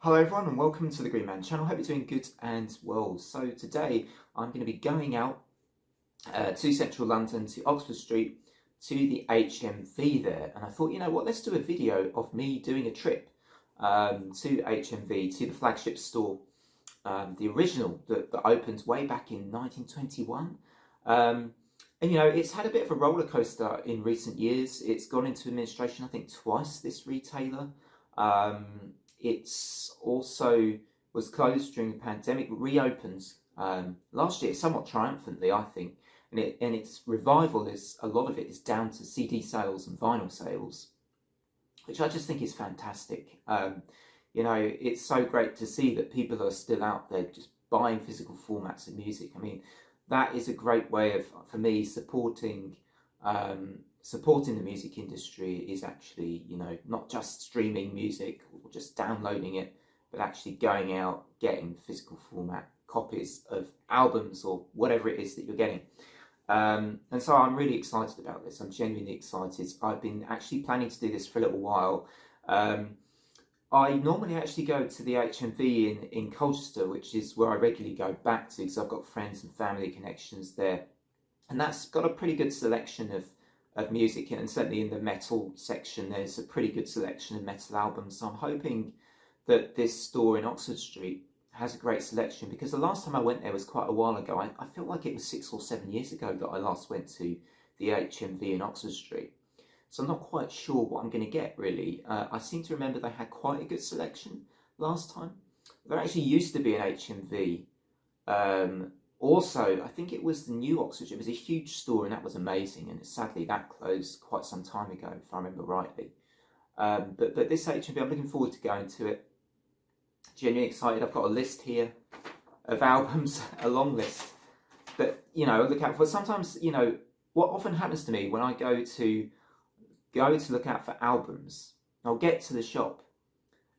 Hello everyone and welcome to the Green Man channel. Hope you're doing good and well. So today I'm going to be going out to central London, to Oxford Street, to the HMV there. And I thought, you know what, let's do a video of me doing a trip to HMV, to the flagship store, the original that opened way back in 1921. And you know, it's had a bit of a roller coaster in recent years. It's gone into administration, I think, twice, this retailer. It's also was closed during the pandemic, reopened last year somewhat triumphantly, I think. And its revival is, a lot of it is down to CD sales and vinyl sales, which I just think is fantastic. You know, it's so great to see that people are still out there just buying physical formats of music. I mean, that is a great way of, for me, supporting the music industry. Is actually, you know, not just streaming music or just downloading it, but actually going out, getting physical format copies of albums or whatever it is that you're getting. And so I'm really excited about this. I'm genuinely excited. I've been actually planning to do this for a little while. I normally actually go to the HMV in Colchester, which is where I regularly go back to because I've got friends and family connections there. And that's got a pretty good selection of music, and certainly in the metal section there's a pretty good selection of metal albums. So I'm hoping that this store in Oxford Street has a great selection, because the last time I went there was quite a while ago. I feel like it was 6 or 7 years ago that I last went to the HMV in Oxford Street. So I'm not quite sure what I'm going to get, really. I seem to remember they had quite a good selection last time. There actually used to be an HMV. Also, I think it was the new Oxford. It was a huge store and that was amazing. And sadly, that closed quite some time ago, if I remember rightly. But this HMV, I'm looking forward to going to it. Genuinely excited. I've got a list here of albums, a long list that, you know, look out for. Sometimes, you know, what often happens to me when I go to look out for albums, I'll get to the shop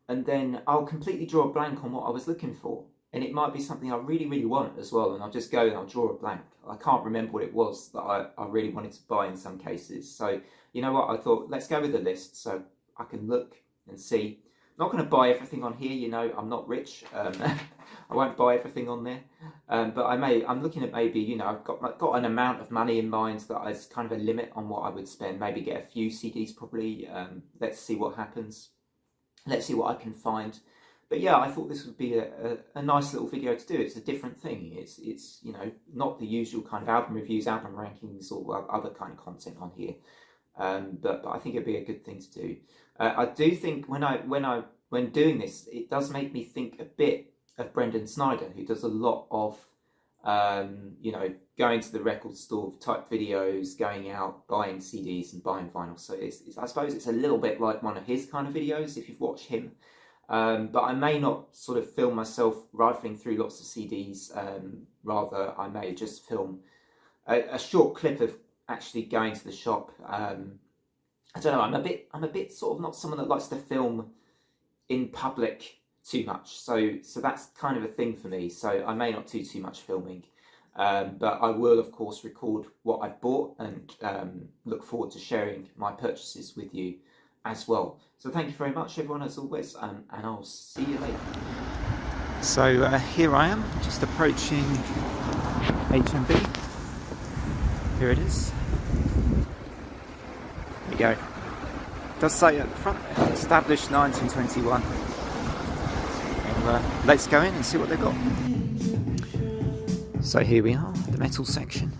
and then I'll completely draw a blank on what I was looking for. And it might be something I really, really want as well. And I'll just go and I'll draw a blank. I can't remember what it was that I really wanted to buy in some cases. So, you know what? I thought, let's go with the list so I can look and see. I'm not going to buy everything on here. You know, I'm not rich. I won't buy everything on there. But I'm looking at maybe, you know, I've got an amount of money in mind that is kind of a limit on what I would spend. Maybe get a few CDs probably. Let's see what happens. Let's see what I can find. But yeah, I thought this would be a nice little video to do. It's a different thing. It's you know, not the usual kind of album reviews, album rankings, or other kind of content on here. But I think it'd be a good thing to do. I do think when doing this, it does make me think a bit of Brendan Snyder, who does a lot of you know, going to the record store type videos, going out, buying CDs and buying vinyl. So I suppose it's a little bit like one of his kind of videos if you've watched him. But I may not sort of film myself rifling through lots of CDs. Rather, I may just film a short clip of actually going to the shop. I don't know. I'm a bit sort of not someone that likes to film in public too much. So that's kind of a thing for me. So I may not do too much filming. But I will, of course, record what I've bought and look forward to sharing my purchases with you as well. So thank you very much, everyone, as always, and I'll see you later. So here I am, just approaching HMV. Here it is. There you go. It does say at the front, established 1921. And, let's go in and see what they've got. So here we are, the metal section.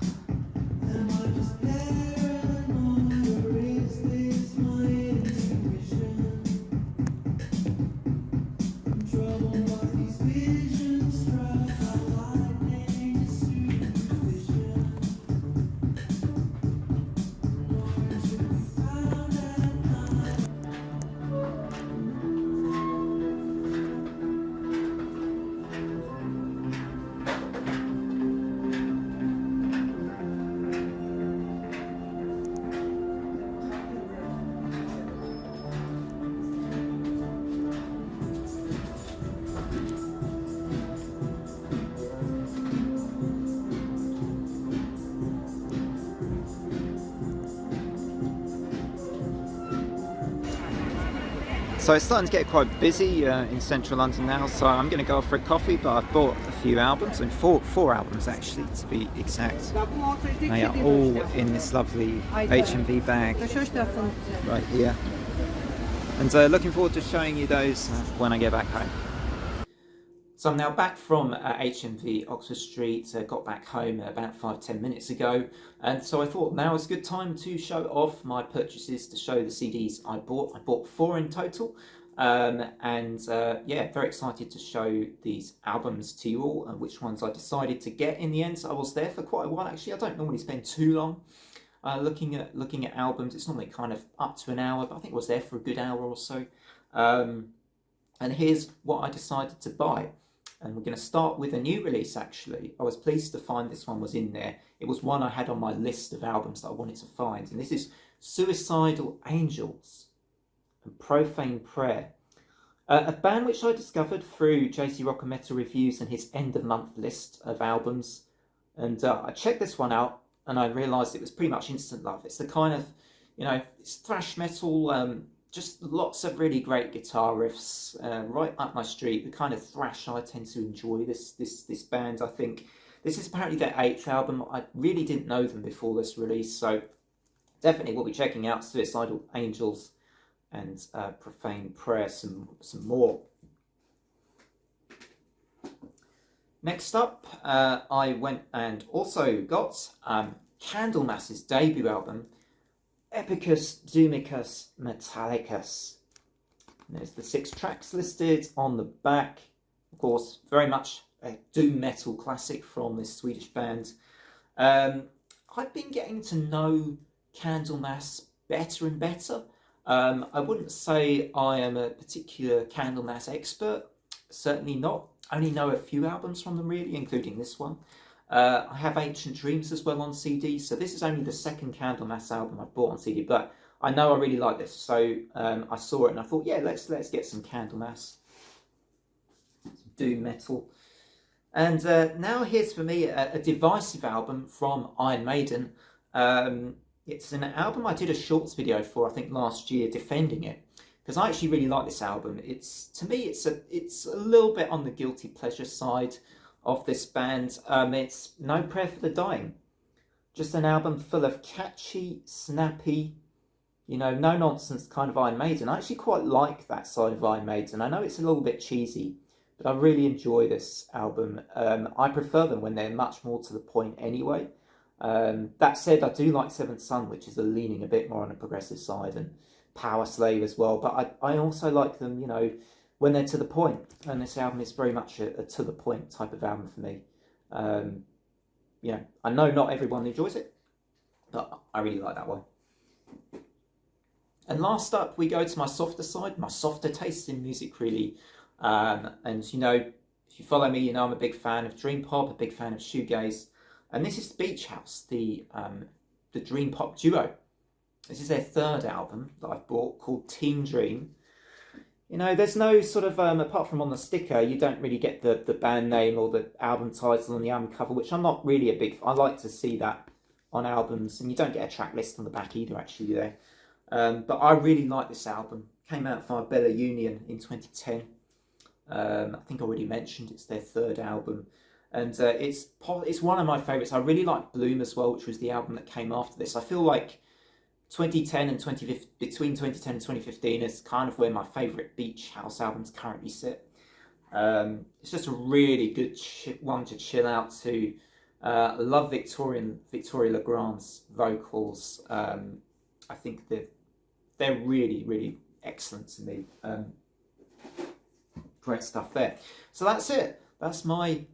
So it's starting to get quite busy in central London now, so I'm going to go off for a coffee, but I've bought a few albums, and four albums actually to be exact. They are all in this lovely HMV bag right here. And looking forward to showing you those when I get back home. So I'm now back from HMV Oxford Street, got back home about 5-10 minutes ago, and so I thought now is a good time to show off my purchases, to show the CDs I bought. I bought 4 in total, yeah, very excited to show these albums to you all, and which ones I decided to get in the end. So I was there for quite a while actually. I don't normally spend too long looking at albums. It's normally kind of up to an hour, but I think I was there for a good hour or so. And here's what I decided to buy. And we're going to start with a new release actually. I was pleased to find this one was in there. It was one I had on my list of albums that I wanted to find. And this is Suicidal Angels and Profane Prayer. A band which I discovered through JC Rocker Metal Reviews and his end of month list of albums. And I checked this one out and I realised it was pretty much instant love. It's the kind of, you know, it's thrash metal, just lots of really great guitar riffs, right up my street. The kind of thrash I tend to enjoy. This band, I think, this is apparently their 8th album. I really didn't know them before this release, so definitely we'll be checking out Suicidal Angels and Profane Prayer some more. Next up, I went and also got Candlemass's debut album, Epicus Doomicus Metallicus. And there's the 6 tracks listed on the back. Of course, very much a doom metal classic from this Swedish band. I've been getting to know Candlemass better and better. I wouldn't say I am a particular Candlemass expert, certainly not. I only know a few albums from them really, including this one. I have Ancient Dreams as well on CD, so this is only the 2nd Candlemass album I've bought on CD, but I know I really like this, so I saw it and I thought, yeah, let's get some Candlemass, some doom metal. And now here's for me a divisive album from Iron Maiden. It's an album I did a shorts video for, I think last year, defending it, because I actually really like this album. To me it's a little bit on the guilty pleasure side of this band. It's No Prayer for the Dying. Just an album full of catchy, snappy, you know, no nonsense kind of Iron Maiden. I actually quite like that side of Iron Maiden. I know it's a little bit cheesy, but I really enjoy this album. I prefer them when they're much more to the point anyway. That said, I do like Seventh Son, which is leaning a bit more on the progressive side, and Power Slave as well. But I also like them, you know, when they're to the point, and this album is very much a to the point type of album for me. You know, I know not everyone enjoys it, but I really like that one. And last up, we go to my softer side, my softer tastes in music really. And you know, if you follow me, you know I'm a big fan of dream pop, a big fan of shoegaze, and this is Beach House, the dream pop duo. This is their 3rd album that I've bought, called Teen Dream. You know, there's no sort of, apart from on the sticker, you don't really get the band name or the album title on the album cover, which I'm not really a big... I like to see that on albums, and you don't get a track list on the back either, actually, there. But I really like this album. Came out via Bella Union in 2010. I think I already mentioned it's their 3rd album. And it's one of my favourites. I really like Bloom as well, which was the album that came after this. I feel like 2010 and 2015, between 2010 and 2015 is kind of where my favourite Beach House albums currently sit. It's just a really good one to chill out to. I love Victoria Legrand's vocals. I think they're really, really excellent to me. Great stuff there. So that's it. That's my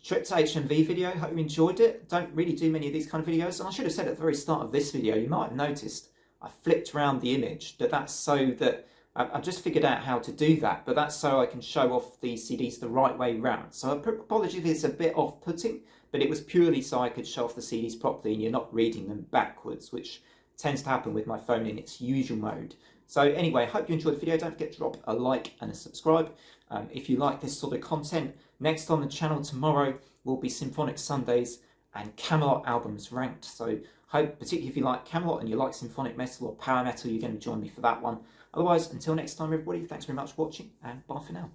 trip to HMV video. Hope you enjoyed it. Don't really do many of these kind of videos, and I should have said at the very start of this video, you might have noticed I flipped around the image, but that's so that I've just figured out how to do that, but that's so I can show off the CDs the right way round. So apologies if it's a bit off-putting, but it was purely so I could show off the CDs properly and you're not reading them backwards, which tends to happen with my phone in its usual mode. So anyway, hope you enjoyed the video. Don't forget to drop a like and a subscribe if you like this sort of content. Next on the channel tomorrow will be Symphonic Sundays and Camelot albums ranked. So Hope, particularly if you like Camelot and you like symphonic metal or power metal, you're going to join me for that one. Otherwise, until next time, everybody, thanks very much for watching, and bye for now.